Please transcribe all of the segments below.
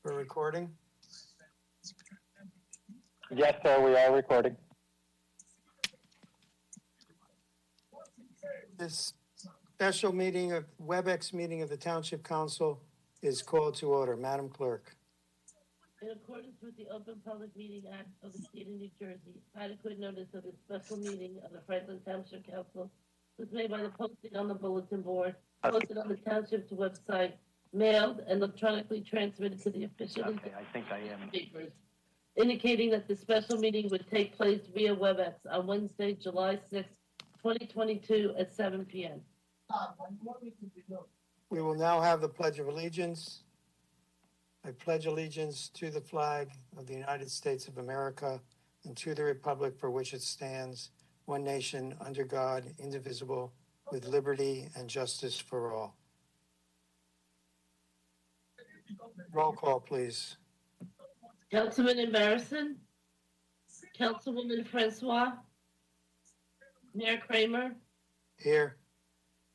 for recording? Yes, sir, we are recording. This special meeting of WebEx meeting of the Township Council is called to order. Madam Clerk. In accordance with the Open Public Meeting Act of the State of New Jersey, adequate notice of the special meeting of the Franklin Township Council was made by the posting on the bulletin board, posted on the township's website, mailed, and electronically transmitted to the official papers, indicating that the special meeting would take place via WebEx on Wednesday, July 6, 2022 at 7 p.m. We will now have the Pledge of Allegiance. I pledge allegiance to the flag of the United States of America and to the republic for which it stands, one nation, under God, indivisible, with liberty and justice for all. Roll call, please. Councilman Embarrasson, Councilwoman Francois, Mayor Kramer, Here.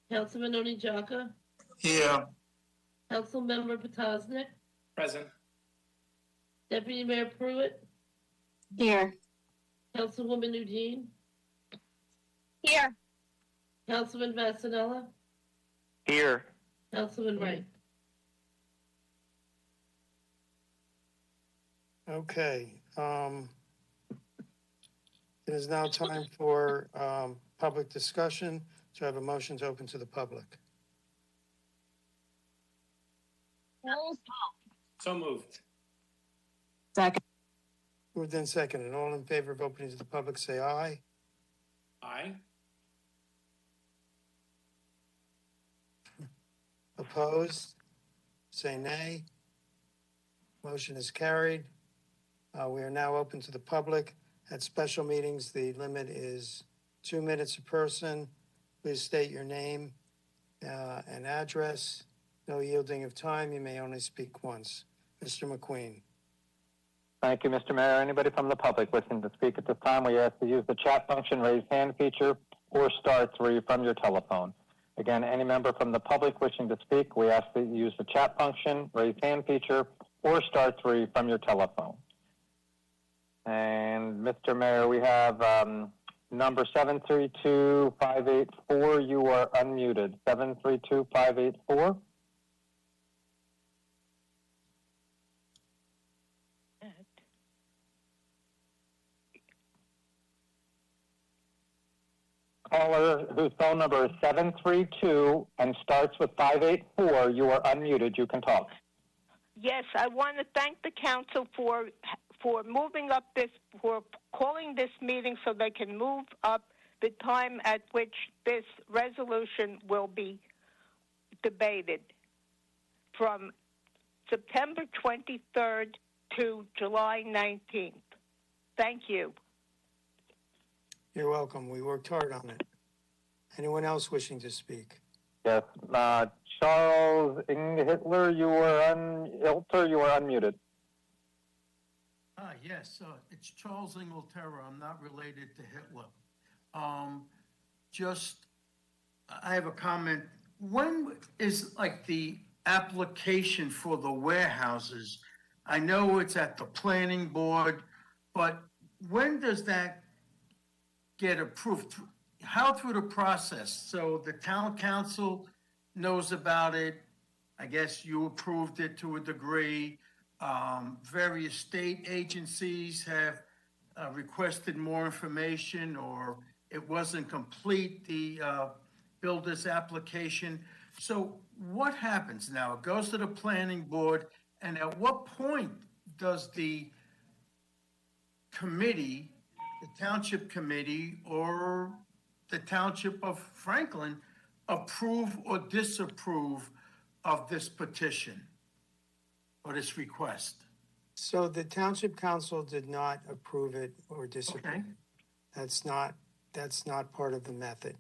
Councilman Onijaka, Here. Councilmember Potosnik, Present. Deputy Mayor Pruitt, Here. Councilwoman Eugene, Here. Councilman Vasanella, Here. Councilman Wright. Okay. It is now time for public discussion. So I have a motion to open to the public. So moved. Second. Moved in second, and all in favor of opening to the public say aye. Aye. Opposed? Say nay. Motion is carried. We are now open to the public. At special meetings, the limit is 2 minutes a person. Please state your name and address. No yielding of time. You may only speak once. Mr. McQueen. Thank you, Mr. Mayor. Anybody from the public wishing to speak at this time, we ask to use the chat function, raise hand feature, or star 3 from your telephone. Again, any member from the public wishing to speak, we ask that you use the chat function, raise hand feature, or star 3 from your telephone. And Mr. Mayor, we have number 732-584. You are unmuted. 732-584. Caller whose phone number is 732 and starts with 584, you are unmuted. You can talk. Yes, I want to thank the council for moving up this, for calling this meeting so they can move up the time at which this resolution will be debated from September 23rd to July 19th. Thank you. You're welcome. We worked hard on it. Anyone else wishing to speak? Yes, Charles Hitler, you are unmuted. Yes, it's Charles Inglaterra. I'm not related to Hitler. I have a comment. When is like the application for the warehouses? I know it's at the planning board, but when does that get approved? How through the process? So the town council knows about it. I guess you approved it to a degree. Various state agencies have requested more information, or it wasn't complete, the builder's application. So what happens now? It goes to the planning board, and at what point does the committee, the township committee, or the township of Franklin approve or disapprove of this petition or this request? So the Township Council did not approve it or disapprove it. That's not part of the method.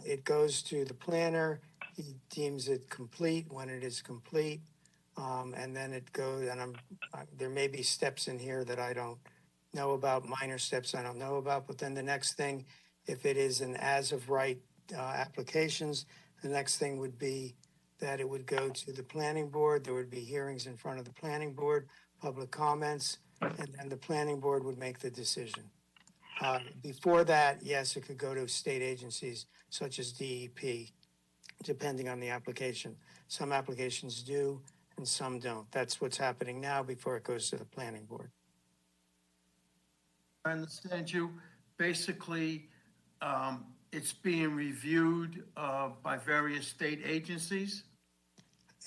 It goes to the planner. He deems it complete when it is complete. And then it goes, and there may be steps in here that I don't know about, minor steps I don't know about, but then the next thing, if it is an as of right applications, the next thing would be that it would go to the planning board. There would be hearings in front of the planning board, public comments, and then the planning board would make the decision. Before that, yes, it could go to state agencies such as DEP, depending on the application. Some applications do and some don't. That's what's happening now before it goes to the planning board. I understand you. Basically, it's being reviewed by various state agencies.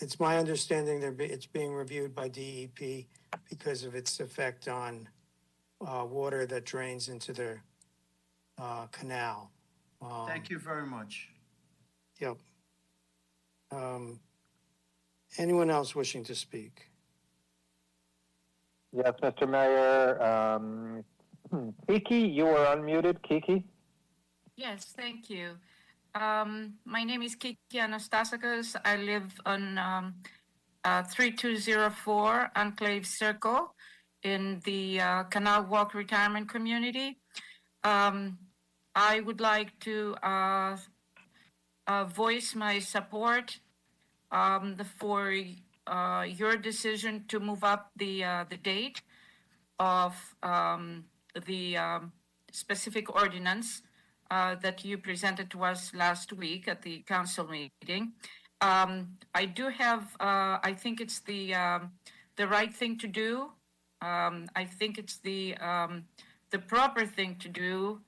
It's my understanding it's being reviewed by DEP because of its effect on water that drains into the canal. Thank you very much. Yep. Anyone else wishing to speak? Yes, Mr. Mayor. Kiki, you are unmuted. Kiki? Yes, thank you. My name is Kiki Anastasakis. I live on 3204 Enclave Circle in the Canal Walk Retirement Community. I would like to voice my support for your decision to move up the date of the specific ordinance that you presented to us last week at the council meeting. I do have, I think it's the right thing to do. I think it's the proper thing to do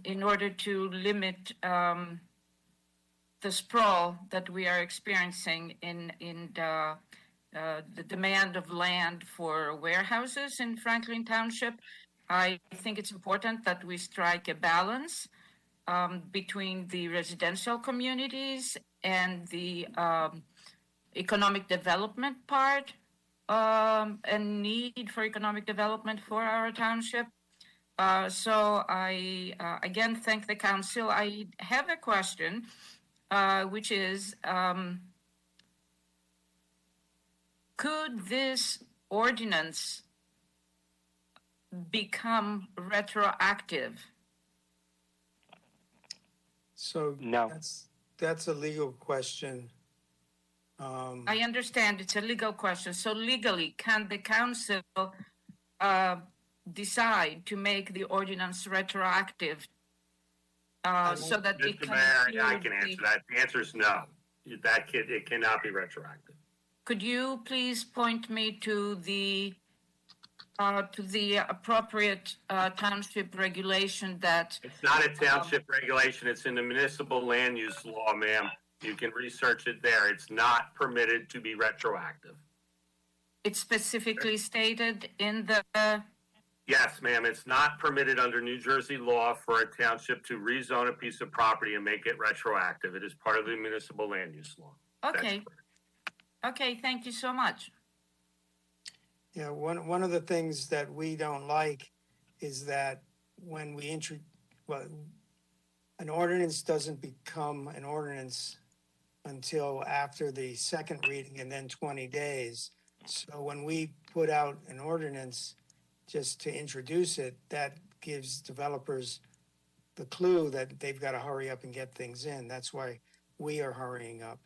in order to limit the sprawl that we are experiencing in the demand of land for warehouses in Franklin Township. I think it's important that we strike a balance between the residential communities and the economic development part and need for economic development for our township. So I again thank the council. I have a question, which is, could this ordinance become retroactive? So No. That's a legal question. I understand it's a legal question. So legally, can the council decide to make the ordinance retroactive so that it Mr. can Mayor, I include can the- answer that. The answer is no. It cannot be retroactive. Could you please point me to the appropriate township regulation that? It's not a township regulation. It's in the municipal land use law, ma'am. You can research it there. It's not permitted to be retroactive. It's specifically stated in the. Yes, ma'am. It's not permitted under New Jersey law for a township to rezone a piece of property and make it retroactive. It is part of the municipal land use law. Okay. Okay, thank you so much. Yeah, one of the things that we don't like is that when we an ordinance doesn't become an ordinance until after the second reading and then 20 days. So when we put out an ordinance just to introduce it, that gives developers the clue that they've got to hurry up and get things in. That's why we are hurrying up.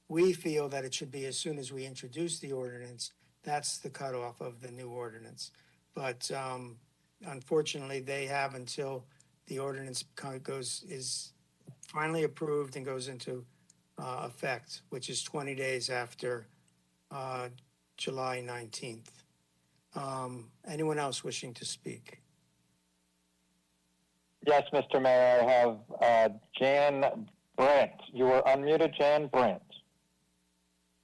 We feel that it should be as soon as we introduce the ordinance. That's the cutoff of the new ordinance. But unfortunately, they have until the ordinance is finally approved and goes into effect, which is 20 days after July 19th. Anyone else wishing to speak? Yes, Mr. Mayor, I have Jan Brandt. You are unmuted, Jan Brandt.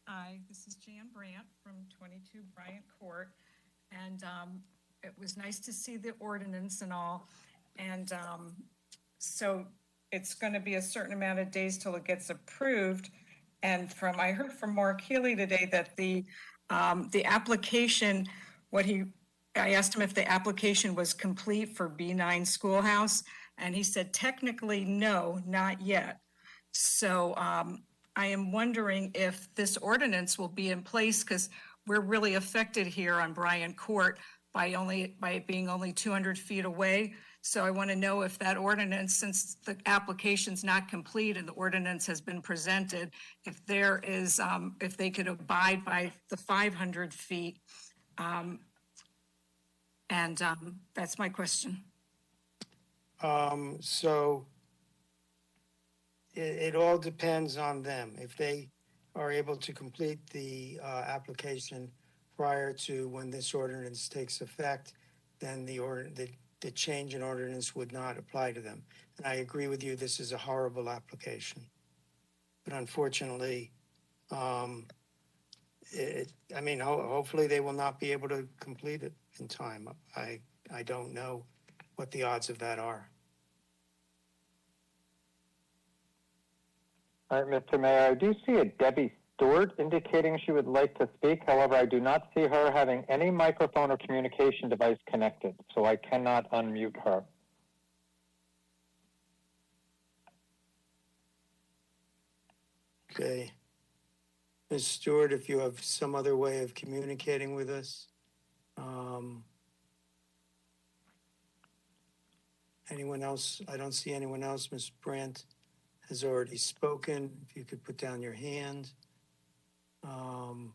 Hi, this is Jan Brandt from 22 Bryant Court, and it was nice to see the ordinance and all, and so it's going to be a certain amount of days till it gets approved, and I heard from Mark Healy today that the application, I asked him if the application was complete for B9 Schoolhouse, and he said technically no, not yet. So I am wondering if this ordinance will be in place, because we're really affected here on Bryant Court by it being only 200 feet away. So I want to know if that ordinance, since the application's not complete and the ordinance has been presented, if there is, if they could abide by the 500 feet. That's my question. So it all depends on them. If they are able to complete the application prior to when this ordinance takes effect, then the change in ordinance would not apply to them. And I agree with you, this is a horrible application. But unfortunately, hopefully they will not be able to complete it in time. I don't know what the odds of that are. All right, Mr. Mayor, I do see a Debbie Stewart indicating she would like to speak. However, I do not see her having any microphone or communication device connected, so I cannot unmute her. Okay. Ms. Stewart, if you have some other way of communicating with us. Anyone else? I don't see anyone else. Ms. Brandt has already spoken. If you could put down your hand. I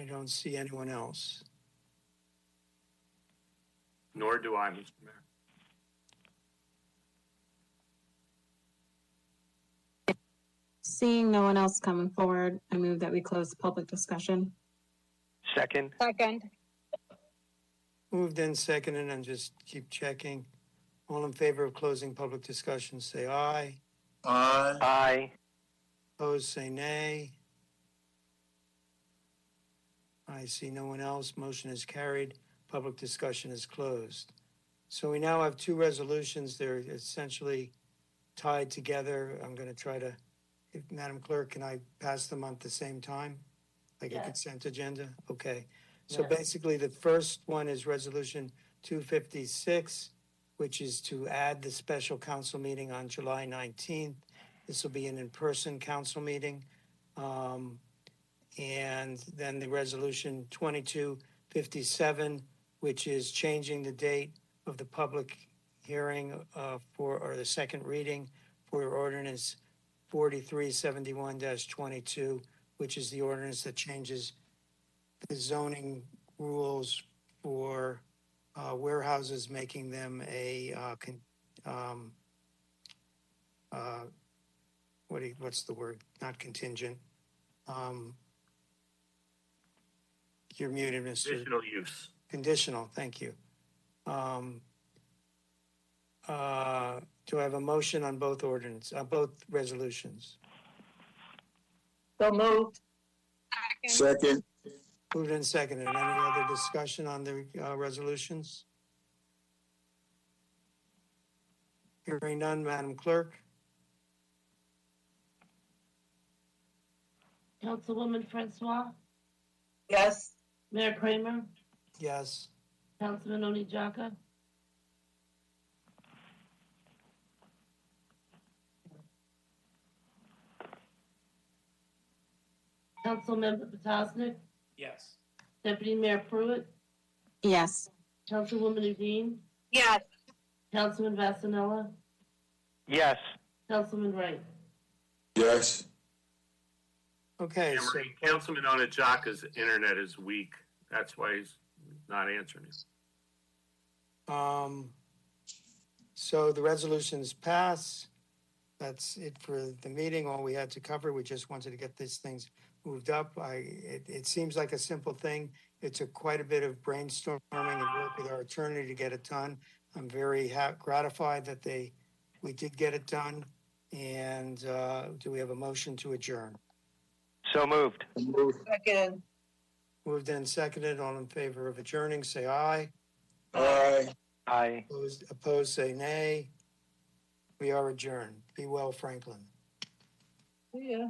don't see anyone else. Nor do I, Mr. Mayor. Seeing no one else coming forward, I move that we close the public discussion. Second. Second. Moved in, seconded, and just keep checking. All in favor of closing public discussion, say aye. Aye. Aye. Opposed, say nay. I see no one else. Motion is carried. Public discussion is closed. So we now have two resolutions. They're essentially tied together. I'm going to try to, Madam Clerk, can I pass them on at the same time? Like a consent agenda? Okay. So basically the first one is Resolution 256, which is to add the special council meeting on July 19th. This will be an in-person council meeting. And then the Resolution 2257, which is changing the date of the public hearing or the second reading for ordinance 4371-22, which is the ordinance that changes the zoning rules for warehouses, making them a what's the word? Not contingent. You're muted, Mr. Conditional use. Conditional, thank you. Do I have a motion on both both resolutions? So moved. Second. Moved and seconded. Any other discussion on the resolutions? Hearing none, Madam Clerk. Councilwoman Francois, Yes. Mayor Kramer, Yes. Councilman Oni Jaka, Councilmember Potosnik, Yes. Deputy Mayor Pruitt, Yes. Councilwoman Udine, Yes. Councilman Vasanella, Yes. Councilman Wright. Yes. Okay, so Emery, Councilman Onachaka's internet is weak. That's why he's not answering it. so the resolutions pass. That's it for the meeting. All we had to cover. We just wanted to get these things moved up. It seems like a simple thing. It took quite a bit of brainstorming and work with our attorney to get it done. I'm very gratified that we did get it done. And do we have a motion to adjourn? So moved. Second. Moved and seconded. All in favor of adjourning, say aye. Aye. Aye. Opposed, say nay. We are adjourned. Be well, Franklin. Yeah.